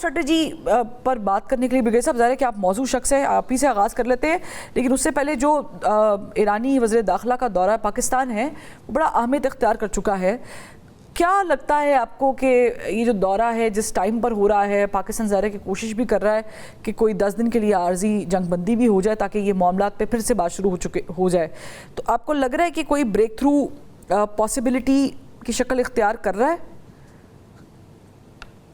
Strategy پر بات کرنے کے لیے برگیڈیئر صاحب ظاہر ہے کہ آپ موضوع شخص ہیں, آپ ہی سے آغاز کر لیتے ہیں, لیکن اس سے پہلے جو ایرانی وزیر داخلہ کا دورہ پاکستان ہے وہ بڑا اہمیت اختیار کر چکا ہے. کیا لگتا ہے آپ کو کہ یہ جو دورہ ہے جس ٹائم پر ہو رہا ہے, پاکستان ظاہر ہے کہ کوشش بھی کر رہا ہے کہ کوئی 10 دن کے لیے عارضی جنگ بندی بھی ہو جائے تاکہ یہ معاملات پہ پھر سے بات شروع ہو جائے, تو آپ کو لگ رہا ہے کہ کوئی بریک تھرو پاسبلٹی کی شکل اختیار کر رہا ہے؟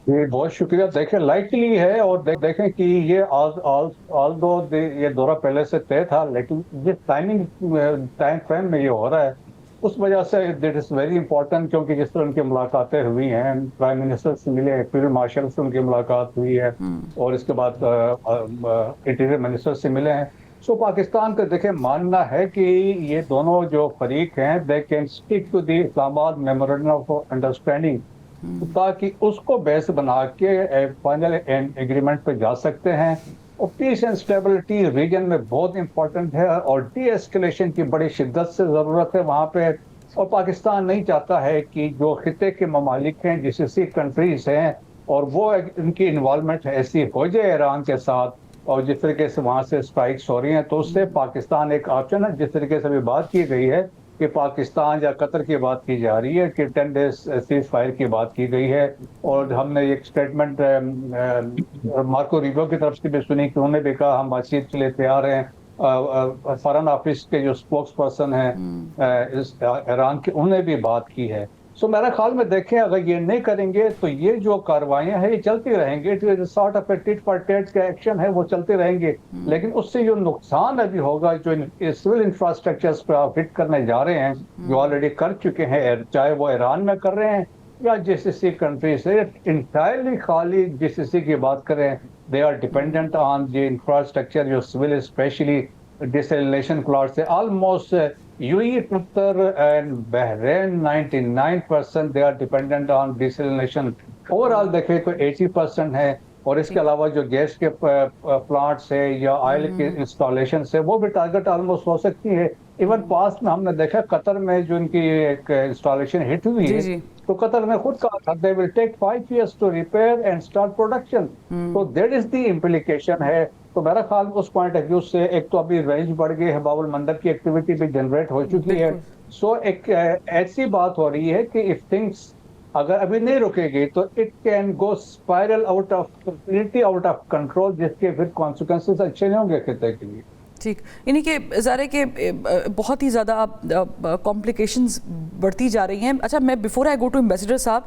جی بہت شکریہ. دیکھیں لائٹلی ہے, اور دیکھیں کہ یہ آلدو یہ دورہ پہلے سے طے تھا, لیکن جس ٹائم فریم میں یہ ہو رہا ہے اس وجہ سے دیٹ از ویری امپورٹنٹ, کیونکہ جس طرح ان کی ملاقاتیں ہوئی ہیں, پرائم منسٹر سے ملے, فیلڈ مارشل سے ان کی ملاقات ہوئی ہے, اور اس کے بعد انٹیریئر منسٹر سے ملے ہیں. سو پاکستان کا دیکھیں ماننا ہے کہ یہ دونوں جو فریق ہیں they can stick to the Islamabad memorandum of understanding, تاکہ اس کو بیس بنا کے فائنل ایگریمنٹ پہ جا سکتے ہیں. اور پیس اینڈ اسٹیبلٹی ریجن میں بہت امپورٹنٹ ہے, اور ڈی ایسکیلیشن کی بڑی شدت سے ضرورت ہے وہاں پہ. اور پاکستان نہیں چاہتا ہے کہ جو خطے کے ممالک ہیں, جی سی سی کنٹریز ہیں, اور وہ ان کی انوالومنٹ ایسی ہو جائے ایران کے ساتھ, اور جس طریقے سے وہاں سے اسٹرائکس ہو رہی ہیں, تو اس سے پاکستان ایک آپشن ہے. جس طریقے سے بھی بات کی گئی ہے کہ پاکستان یا قطر کی بات کی جا رہی ہے کہ 10 days سیز فائر کی بات کی گئی ہے, اور ہم نے ایک اسٹیٹمنٹ مارکو ریبیو کی طرف سے بھی سنی کہ انہوں نے بھی کہا ہم بات چیت کے لیے تیار ہیں. فارن آفس کے جو اسپوکس پرسن ہیں ایران کے, انہوں نے بھی بات کی ہے. سو میرا خیال میں دیکھیں اگر یہ نہیں کریں گے تو یہ جو کاروائیاں ہیں یہ چلتی رہیں گے, sort of a tit for tat کا ایکشن ہے وہ چلتے رہیں گے. لیکن اس سے جو نقصان ابھی ہوگا, جو سول انفراسٹرکچرز پہ آپ ہٹ کرنے جا رہے ہیں, جو آلریڈی کر چکے ہیں, چاہے وہ ایران میں کر رہے ہیں یا جی سی سی کنٹری سے انٹائرلی خالی جی سی سی کی بات کریں, they are dependent on the infrastructure جو سول اسپیشلی ڈیسیلینیشن پلانٹ سے. Almost UAE, Qatar and Bahrain 99% they are dependent on desalination. Overall دیکھیں تو 80% ہے, اور اس کے علاوہ جو گیس کے پلانٹس ہے یا آئل کے انسٹالیشن سے وہ بھی ٹارگٹ آلموسٹ ہو سکتی ہے. ایون پاس میں ہم نے دیکھا قطر میں جو ان کی ایک انسٹالیشن ہٹ ہوئی ہے, تو قطر نے خود کہا تھا they will take 5 years to repair and start production. تو that is the implication ہے. تو میرا خیال اس پوائنٹ آف ویو سے ایک تو ابھی رینج بڑھ گئی ہے, باب المندب کی ایکٹیویٹی بھی جنریٹ ہو چکی ہے. سو ایک ایسی بات ہو رہی ہے کہ if things اگر ابھی نہیں رکے گی تو it can go spiral out of completely out of control, جس کے پھر کانسیکوینسز اچھے نہیں ہوں گے خطے کے لیے. ٹھیک, یعنی کہ ظاہر ہے کہ بہت ہی زیادہ کمپلیکیشنز بڑھتی جا رہی ہیں. اچھا, میں before I go to ambassador صاحب,